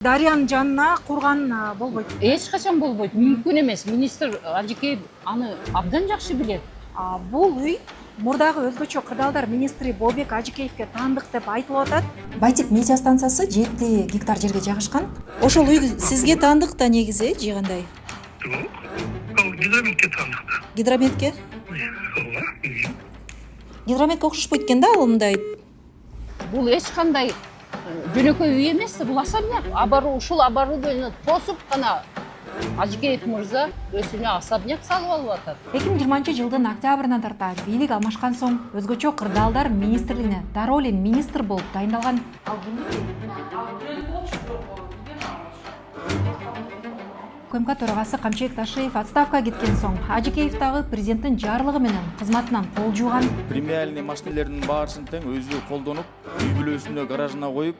Дарыянын жанына курган болбойт. Эч качан болбойт, мүмкүн эмес. Министр Ажыкеев аны абдан жакшы билет. Бул үй мурдагы өзгөчө кырдаалдар министри Болбек Ажыкеевге таандык деп айтылып атат. Байтик медиа станциясы 7 гектар жерге жайгашкан. Ошол үй сизге таандык да негизи жыйгандай. Ал гидрометке таандык да. Гидрометке? Ооба. Гидрометке окшошпойт экен да ал мындай. Бул эч кандай жөнөкөй үй эмес, бул особняк. Ушул оборудование тосуп гана Ажыкеев мырза өзүнө особняк салып алып атат. 2020-жылдын октябрына тарта бийлик алмашкан соң өзгөчө кырдаалдар министрлигине дароо эле министр болуп дайындалган. КМК төрагасы Камчек Ташиев отставкага кеткен соң Ажыкеев дагы президенттин жарлыгы менен кызматынан кол жууган. Премиальный машинелердин баарысын тең өзү колдонуп, үй бүлөсүнө гаражына коюп,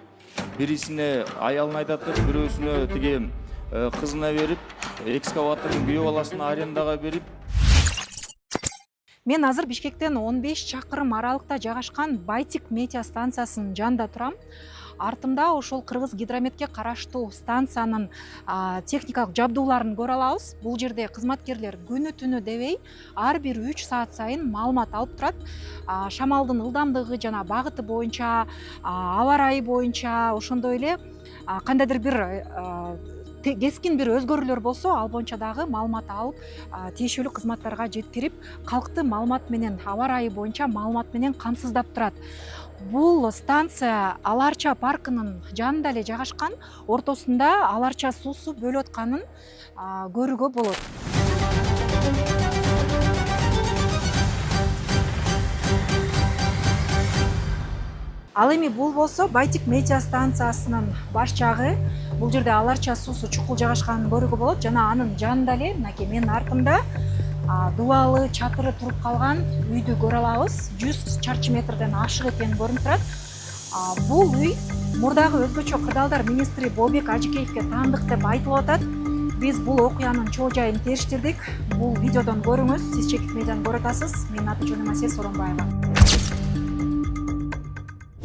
бирисине аялына айдатып, бирөөсүнө тиги кызына берип, экскаватордун күйөө баласына арендага берип. Мен азыр Бишкектен 15 чакырым аралыкта жайгашкан Байтик медиа станциясынын жанында турам. Артымда ошол Кыргыз гидрометке караштуу станциянын техникалык жабдууларын көрө алабыз. Бул жерде кызматкерлер күнү түнү дебей ар бир 3 саат сайын маалымат алып турат. Шамалдын ылдамдыгы жана багыты боюнча, аба ырайы боюнча, ошондой эле кандайдыр бир кескин бир өзгөрүүлөр болсо, ал боюнча дагы маалымат алып, тиешелүү кызматтарга жеткирип, калкты маалымат менен, аба ырайы боюнча маалымат менен камсыздап турат. Бул станция Аларча паркынын жанында эле жайгашкан, ортосунда Аларча суусу бөлүп атканын көрүүгө болот. Ал эми бул болсо Байтик медиа станциясынын баш жагы. Бул жерде Аларча суусу чукул жайгашканын көрүүгө болот жана анын жанында эле мынакей менин артымда дубалы, чатыры туруп калган үйдү көрө алабыз. 100 чарчы метрден ашык экени көрүнүп турат. Бул үй мурдагы өзгөчө кырдаалдар министри Болбек Ажыкеевге таандык деп айтылып атат. Биз бул окуянын чоо жайын териштирдик. Бул видеодон көрүңүз. Сиз Чекит медианы көрүп атасыз. Менин аты жөнүм Асия Соронбаева.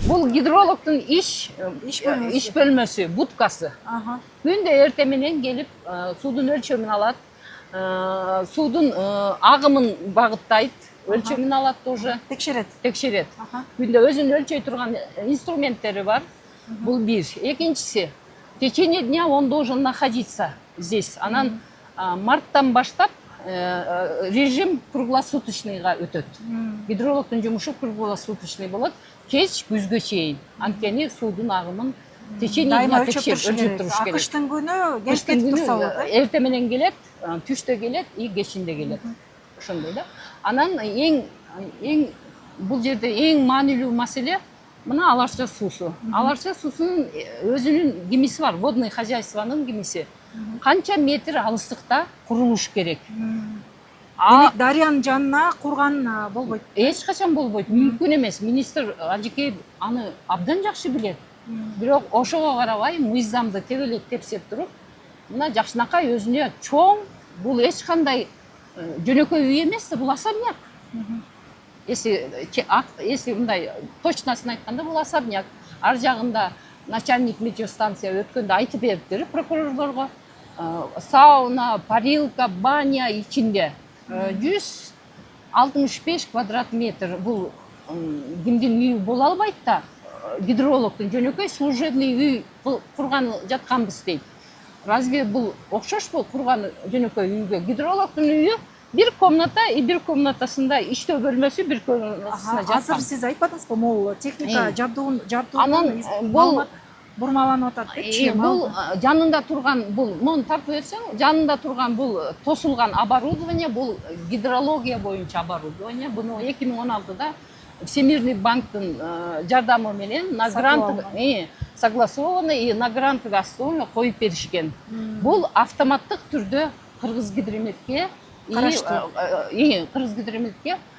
Бул гидрологдун иш бөлмөсү, будкасы. Күндө эртең менен келип суудун өлчөмүн алат. Суудун агымын багыттайт, өлчөмүн алат тоже. Текшерет. Күндө өзүнүн өлчөй турган инструменттери бар. Бул бир. Экинчиси, в течение дня он должен находиться здесь. Анан марттан баштап режим круглосуточныйга өтөт. Гидрологдун жумушу круглосуточный болот. Кеч күзгө чейин. Анткени суудун агымын в течение дня өлчөп туруш керек. Кыштын күнү кетип турса болот. Эртең менен келет, түштө келет, кечинде келет. Ошондой да. Анан эң бул жерде эң маанилүү маселе мына Аларча суусу. Аларча суусунун өзүнүн кимиси бар, водный хозяйствонун кимиси. Канча метр алыстыкта курулуш керек. Демек Дарыянын жанына курган болбойт. Эч качан болбойт, мүмкүн эмес. Министр Ажыкеев аны абдан жакшы билет. Бирок ошого карабай мыйзамды тебелеп тепсеп туруп, мына жакшынакай өзүнө чоң, бул эч кандай жөнөкөй үй эмес, бул особняк. Если мындай точносын айтканда бул особняк. Ар жагында начальник метеостанция өткөндө айтып бериптир прокурорлорго. Сауна, парилка, баня ичинде 165 квадрат метр. Бул кимдин үйү боло албайт да. Гидрологдун жөнөкөй служебный үй курган жатканбыз дейт. Разве бул окшошпу курган жөнөкөй үйгө? Гидрологдун үйү бир комната и бир комнатасында иштөө бөлмөсү, бир комнатасында жаткан. Азыр сиз айтпадыңызбы, могул техника жабдуун бул бурмаланып атат. Бул жанында турган, бул мону тартып берсең, жанында турган бул тосулган оборудование, бул гидрология боюнча оборудование. Буну 2016-да Всемирный банктын жардамы менен на грант согласовано и на грантыга основа коюп беришкен. Бул автоматтык түрдө Кыргыз гидрометке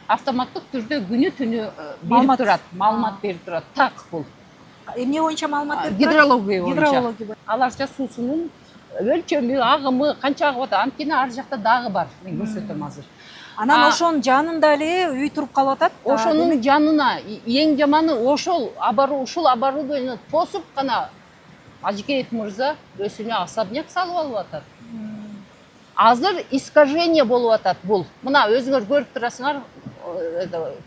автоматтык түрдө күнү түнү берип турат, маалымат берип турат. Так бул. Эмне боюнча маалымат берип турат? Гидрология боюнча. Аларча суусунун өлчөмү, агымы канча агып атат? Анткени ар жакта дагы бар. Мен көрсөтөм азыр. Анан ошонун жанында эле үй туруп калып атат. Ошонун жанына эң жаманы ушул оборудование тосуп гана Ажыкеев мырза өзүнө особняк салып алып атат. Азыр искажение болуп атат бул. Мына өзүңөр көрүп турасыңар,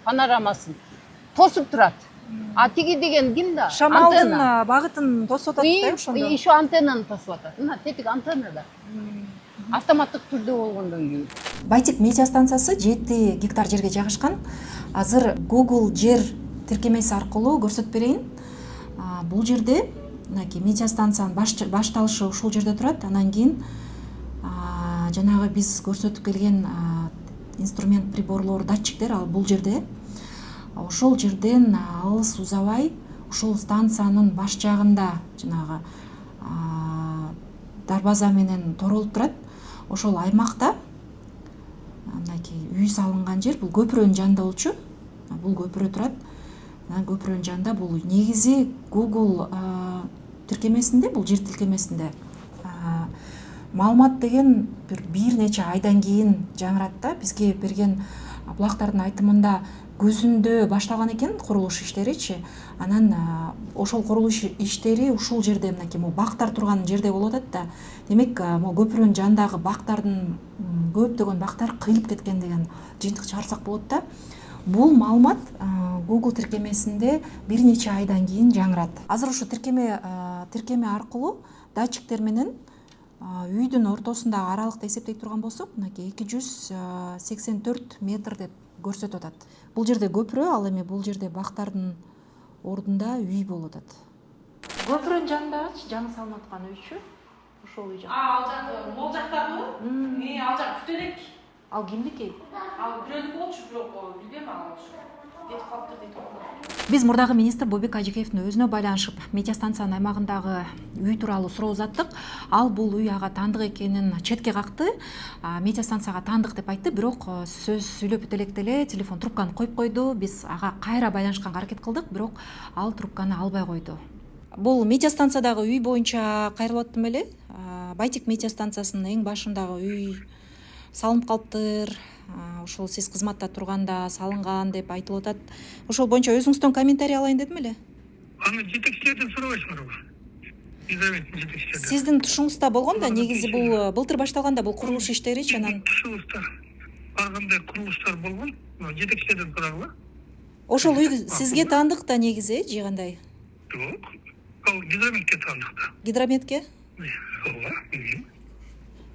панорамасын тосуп турат. А тиги деген ким да? Шамалдын багытын тосуп атат да ошондо. Еще антеннаны тосуп атат. Мына тетик антенна да. Автоматтык түрдө болгондон кийин. Байтик медиа станциясы 7 гектар жерге жайгашкан. Азыр Google жер тиркемеси аркылуу көрсөтүп берейин. Бул жерде мынакей медиа станциянын башталышы ушул жерде турат. Анан кийин жанагы биз көрсөтүп келген инструмент приборлор, датчиктер ал бул жерде. Ошол жерден алыс узабай ушул станциянын баш жагында жанагы дарбаза менен торолуп турат. Ошол аймакта мынакей үй салынган жер, бул көпүрөнүн жанында болчу. Бул көпүрө турат. Анан көпүрөнүн жанында бул негизи Google тиркемесинде, бул жер тиркемесинде маалымат деген бир нече айдан кийин жаңырат да. Бизге берген булактардын айтымында көзүндө башталган экен курулуш иштеричи. Анан ошол курулуш иштери ушул жерде мынакей бактар турган жерде болуп атат да. Демек, могу көпүрөнүн жанындагы бактардын көптөгөн бактар кыйылып кеткен деген жыйынтык чыгарсак болот да. Бул маалымат Google тиркемесинде бир нече айдан кийин жаңырат. Азыр ушу тиркеме аркылуу датчиктер менен үйдүн ортосундагы аралыкты эсептей турган болсок, мынакей 284 метр деп көрсөтүп атат. Бул жерде көпүрө, ал эми бул жерде бактардын ордунда үй болуп атат. Көпүрөнүн жанындагычы жаңы салынып аткан үйчү? Ошол үй жак. Ал жак мол жактагы? Ал жак бүтөлөк. Ал кимдики? Ал бирөөнү болчу, бирок билбейм ал. Кетип калыптыр дейт. Биз мурдагы министр Бобек Ажыкеевдин өзүнө байланышып, медиа станциянын аймагындагы үй тууралуу суроо узаттык. Ал бул үй ага тандык экенин четке какты. Медиа станцияга тандык деп айтты, бирок сөз сүйлөп өтө электе эле телефон трубканы коюп койду. Биз ага кайра байланышканга аракет кылдык, бирок ал трубканы албай койду. Бул медиа станциядагы үй боюнча кайрылып аттым эле. Байтик медиа станциясынын эң башындагы үй салынып калыптыр. Ошол сиз кызматта турганда салынган деп айтылып атат. Ошол боюнча өзүңүздөн комментарий алайын дедим эле. Аны жетекчилерден сурабайсыңарбы? Израилдин жетекчилерден. Сиздин тушуңузда болгон да, негизи бул былтыр башталганда бул курулуш иштеричи, анан Тушуңузда ар кандай курулуштар болгон? Жетекчилерден сурагыла. ошол үй сизге таандык да негизи, же кандай? Жок. Ал гидрометке таандык да. Гидрометке? Ооба.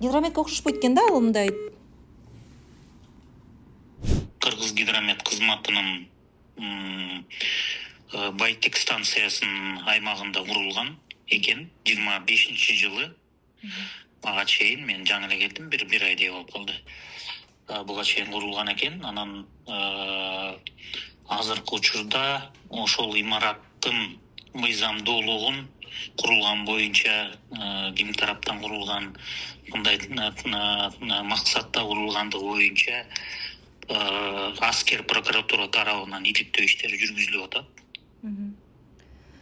Гидрометке окшошпойт экен да, ал мындай. Кыргыз гидромет кызматынын Байтик станциясынын аймагында курулган экен 25-жылы. Ага чейин мен жаңы эле келдим, бир айдай болуп калды. Буга чейин курулган экен. Анан азыркы учурда ошол имараттын мыйзамдуулугун курулган боюнча ким тараптан курулган, мындай максатта курулгандыгы боюнча аскер прокуратура тарабынан иликтөө иштери жүргүзүлүп атат.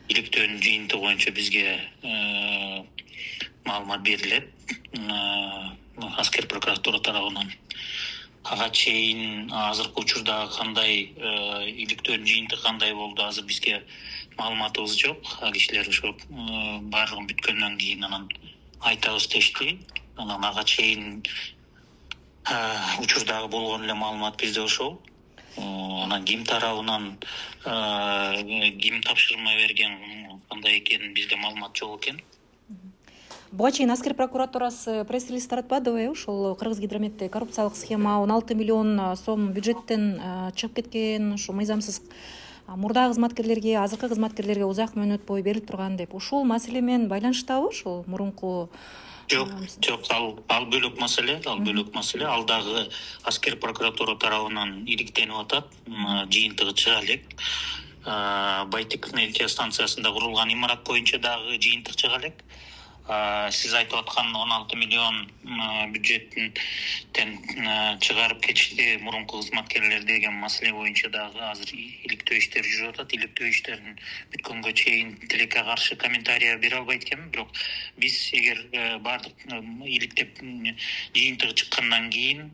Иликтөөнүн жыйынтыгы боюнча бизге маалымат берилет аскер прокуратура тарабынан. Ага чейин азыркы учурда кандай иликтөөнүн жыйынтыгы кандай болду, азыр бизге маалыматыбыз жок. Кишилер ошо баардыгын бүткөндөн кийин анан айтабыз дешти. Анан ага чейин учурдагы болгон эле маалымат бизде ошол. Анан ким тарабынан ким тапшырма берген, кандай экенин бизде маалымат жок экен. Буга чейин аскер прокуратурасы пресс-релиз таратпадыбы? Ошол Кыргыз гидрометте коррупциялык схема 16 миллион сом бюджеттен чыгып кеткен, ошо мыйзамсыз мурда кызматкерлерге, азыркы кызматкерлерге узак мөөнөт бою берилип турган деп. Ушул маселе менен байланыштабы ошол мурунку? Жок, ал бөлөк маселе, ал дагы аскер прокуратура тарабынан иликтенип атат, жыйынтыгы чыга элек. Байтик медиа станциясында курулган имарат боюнча дагы жыйынтык чыга элек. Сиз айтып аткан 16 миллион бюджеттен чыгарып кетишти мурунку кызматкерлер деген маселе боюнча дагы азыр иликтөө иштери жүрүп атат. Иликтөө иштерин бүткөнгө чейин тилекке каршы комментарий бере албайт экенмин, бирок биз эгер баардык иликтеп жыйынтыгы чыккандан кийин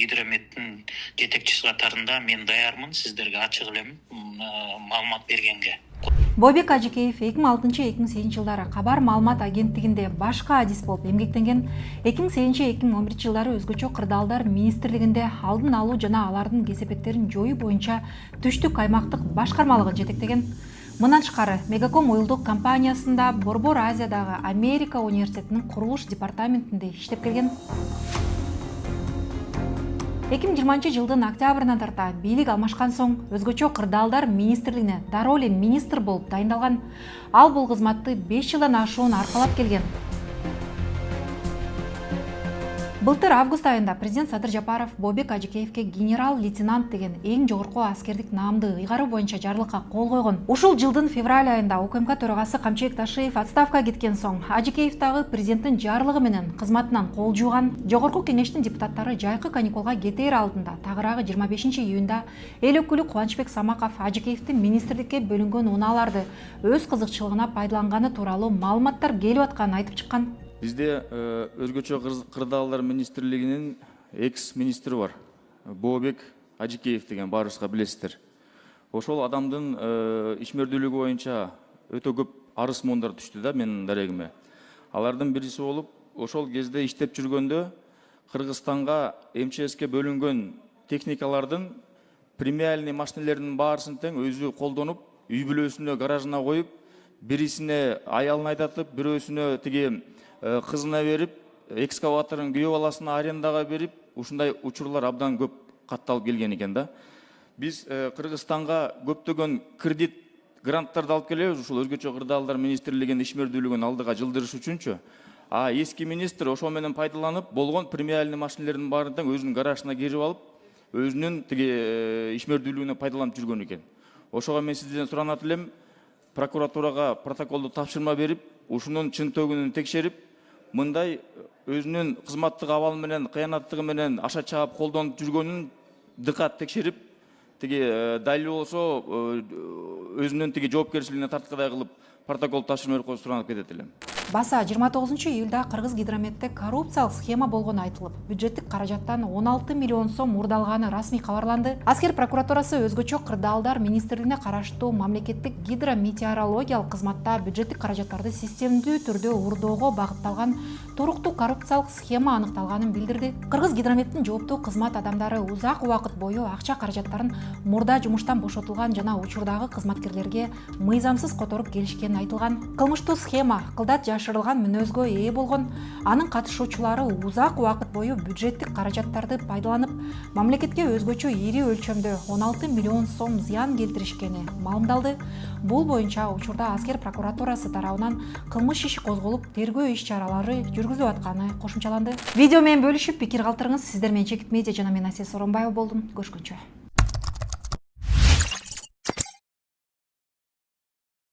гидрометтин жетекчиси катарында мен даярмын сиздерге ачык эле маалымат бергенге. Бообек Ажикеев 2006-2008 жылдары Кабар маалымат агенттигинде башка адис болуп эмгектенген. 2008-2011 жылдары өзгөчө кырдаалдар министрлигинде алдын алуу жана алардын кесепеттерин жоюу боюнча түштүк аймактык башкармалыгын жетектеген. Мындан тышкары Мегаком уюлдук компаниясында Борбор Азиядагы Америка университетинин курулуш департаментинде иштеп келген. 2020 жылдын октябрынан тарта бийлик алмашкан соң өзгөчө кырдаалдар министрлигине дароо эле министр болуп дайындалган. Ал бул кызматты 5 жылдан ашуун аркалап келген. Былтыр август айында президент Садыр Жапаров Бообек Ажикеевке генерал-лейтенант деген эң жогорку аскердик наамды ыйгаруу боюнча жарлыкка кол койгон. Ушул жылдын февраль айында УКМК төрагасы Камчыбек Ташиев отставка кеткен соң Ажикеев дагы президенттин жарлыгы менен кызматынан кол жууган. Жогорку кеңештин депутаттары жайкы каникулга кетер алдында тагыраагы 25 июнда эл өкүлү Кубанычбек Самаков Ажикеевдин министрликке бөлүнгөн унааларды өз кызыкчылыгына пайдаланганы тууралуу маалыматтар келип атканын айтып чыккан. Бизде өзгөчө кырдаалдар министрлигинин экс-министри бар. Бообек Ажикеев деген баарыбызга билесиздер. Ошол адамдын ишмердүүлүгү боюнча өтө көп арыз муундар түштү да менин дарегиме. Алардын бириси болуп, ошол кезде иштеп жүргөндө Кыргызстанга МЧСке бөлүнгөн техникалардын премиальный машинелердин баарысын тең өзү колдонуп, үй бүлөсүнө гаражына коюп, бирисине аялын айдатып, бирөөсүнө тиги кызына берип, экскаватордун күйөө баласына арендага берип, ушундай учурлар абдан көп катталып келген экен да. Биз Кыргызстанга көптөгөн кредит гранттарды алып келебиз, ушул өзгөчө кырдаалдар министрлигинин ишмердүүлүгүн алдыга жылдырыш үчүнчү. А эски министр ошол менен пайдаланып, болгон премиальный машинелердин баарын тең өзүнүн гаражына кирип алып, өзүнүн тиги ишмердүүлүгүнө пайдаланып жүргөн экен. Ошого мен сизден суранат элем, прокуратурага протоколду тапшырма берип, ушунун чын төгүнүн текшерип, мындай өзүнүн кызматтык абалы менен, кыянаттыгы менен аша чаап колдонуп жүргөнүн дыкат текшерип, тиги далил болсо өзүнүн тиги жоопкерчилигине тарткыдай кылып протокол тапшырма берип суранып кетет элем. Баса 29 июлда Кыргыз Гидрометте коррупциялык схема болгону айтылып, бюджеттик каражаттан 16 миллион сом мурдалганы расмий кабарланды. Аскер прокуратурасы өзгөчө кырдаалдар министрлигине караштуу мамлекеттик гидрометеорологиялык кызматта бюджеттик каражаттарды системдүү түрдө урдоого багытталган туруктуу коррупциялык схема аныкталганын билдирди. Кыргыз Гидрометтин жооптуу кызмат адамдары узак убакыт бою акча каражаттарын мурда жумуштан бошотулган жана учурдагы кызматкерлерге мыйзамсыз которуп келишкени айтылган. Кылмыштуу схема кылдат жашырылган мүнөзгө ээ болгон. Анын катышуучулары узак убакыт бою бюджеттик каражаттарды пайдаланып, мамлекетке өзгөчө ири өлчөмдө 16 миллион сом зыян келтиришкени маалымдалды. Бул боюнча учурда Аскер прокуратурасы тарабынан кылмыш иши козголуп, тергөө иш-чаралары жүргүзүлүп атканы кошумчаланды. Видео менен бөлүшүп, пикир калтырыңыз. Сиздер менен Чекит Медиа жана мен Асия Соронбаева болдум. Көрүшкөнчө.